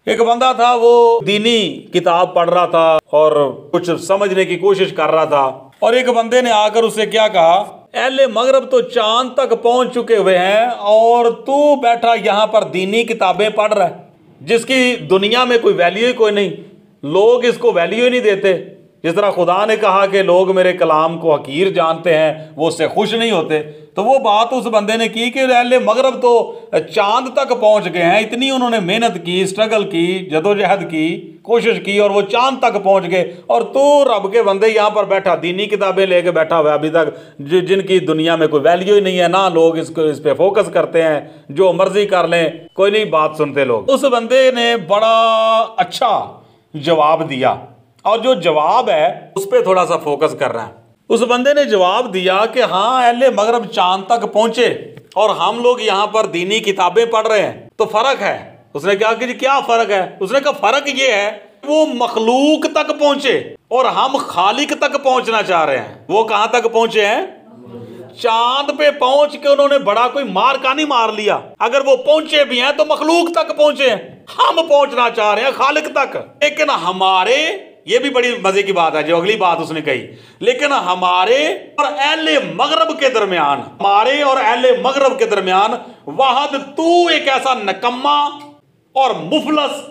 एक बंदा था, वो दीनी किताब पढ़ रहा था और कुछ समझने की कोशिश कर रहा था, और एक बंदे ने आकर उसे क्या कहा, अहले मगरब तो चांद तक पहुंच चुके हुए हैं और तू बैठा यहाँ पर दीनी किताबें पढ़ रहा है, जिसकी दुनिया में कोई वैल्यू ही कोई नहीं, लोग इसको वैल्यू ही नहीं देते। जिस तरह खुदा ने कहा कि लोग मेरे कलाम को हकीर जानते हैं, वो उससे खुश नहीं होते, तो वो बात उस बंदे ने की कि अहले मगरब तो चांद तक पहुंच गए हैं, इतनी उन्होंने मेहनत की, स्ट्रगल की, जदोजहद की, कोशिश की, और वो चांद तक पहुंच गए, और तू रब के बंदे यहाँ पर बैठा दीनी किताबें लेके बैठा हुआ अभी तक, जिनकी दुनिया में कोई वैल्यू ही नहीं है, ना लोग इस पे फोकस करते हैं, जो मर्जी कर लें, कोई नहीं बात सुनते लोग। उस बंदे ने बड़ा अच्छा जवाब दिया, और जो जवाब है उस पर थोड़ा सा फोकस कर रहा है। उस बंदे ने जवाब दिया कि हाँ, अहले मगरब चांद तक पहुंचे और हम लोग यहाँ पर दीनी किताबें पढ़ रहे हैं, तो फर्क है। उसने कहा कि जी क्या फर्क है? उसने कहा फर्क ये है, वो मखलूक तक पहुंचे और हम खालिक तक पहुंचना चाह रहे हैं। वो कहां तक पहुंचे हैं? चांद पे पहुंच के उन्होंने बड़ा कोई मार का नहीं मार लिया। अगर वो पहुंचे भी हैं तो मखलूक तक पहुंचे हैं, हम पहुंचना चाह रहे हैं खालिक तक। लेकिन हमारे, ये भी बड़ी मजे की बात है जो अगली बात उसने कही, लेकिन हमारे और अहले मगरब के दरमियान, हमारे और अहले मगरब के दरमियान वाहद तू एक ऐसा नकम्मा और मुफलस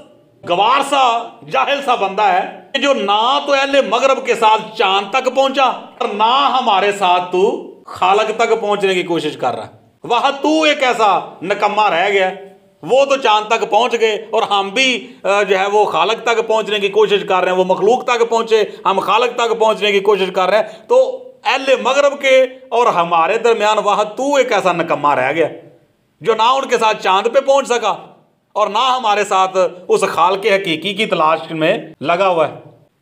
गवार सा जाहिल सा बंदा है जो ना तो अहले मगरब के साथ चांद तक पहुंचा और ना हमारे साथ तू खालक तक पहुंचने की कोशिश कर रहा है। वह तू एक ऐसा नकम्मा रह गया। वो तो चांद तक पहुंच गए और हम भी जो है वो खालक तक पहुंचने की कोशिश कर रहे हैं। वो मखलूक तक पहुंचे, हम खालक तक पहुंचने की कोशिश कर रहे हैं। तो अहले मगरब के और हमारे दरमियान वह तू एक ऐसा नकम्मा रह गया जो ना उनके साथ चांद पे पहुंच सका और ना हमारे साथ उस खाल के हकीकी की तलाश में लगा हुआ है।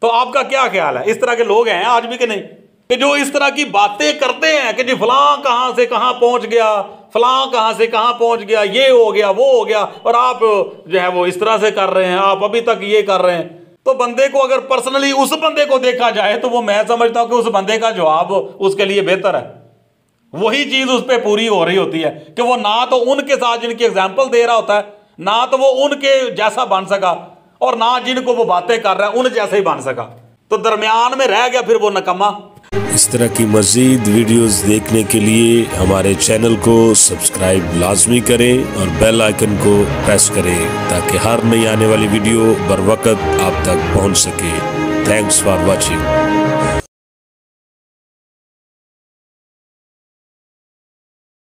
तो आपका क्या ख्याल है? इस तरह के लोग हैं आज भी कि नहीं, कि जो इस तरह की बातें करते हैं कि जी फलां कहां से कहां पहुंच गया, फलां कहां से कहां पहुंच गया, ये हो गया वो हो गया, और आप जो है वो इस तरह से कर रहे हैं, आप अभी तक ये कर रहे हैं। तो बंदे को अगर पर्सनली उस बंदे को देखा जाए तो वो मैं समझता हूं कि उस बंदे का जवाब उसके लिए बेहतर है। वही चीज उस पर पूरी हो रही होती है कि वो ना तो उनके साथ जिनकी एग्जाम्पल दे रहा होता है, ना तो वो उनके जैसा बन सका, और ना जिनको वो बातें कर रहा है उन जैसे ही बन सका। तो दरमियान में रह गया फिर वो नकम्मा। इस तरह की मज़ीद वीडियोस देखने के लिए हमारे चैनल को सब्सक्राइब लाजमी करें और बेल आइकन को प्रेस करें ताकि हर नई आने वाली वीडियो बर वक्त आप तक पहुंच सके। Thanks for watching.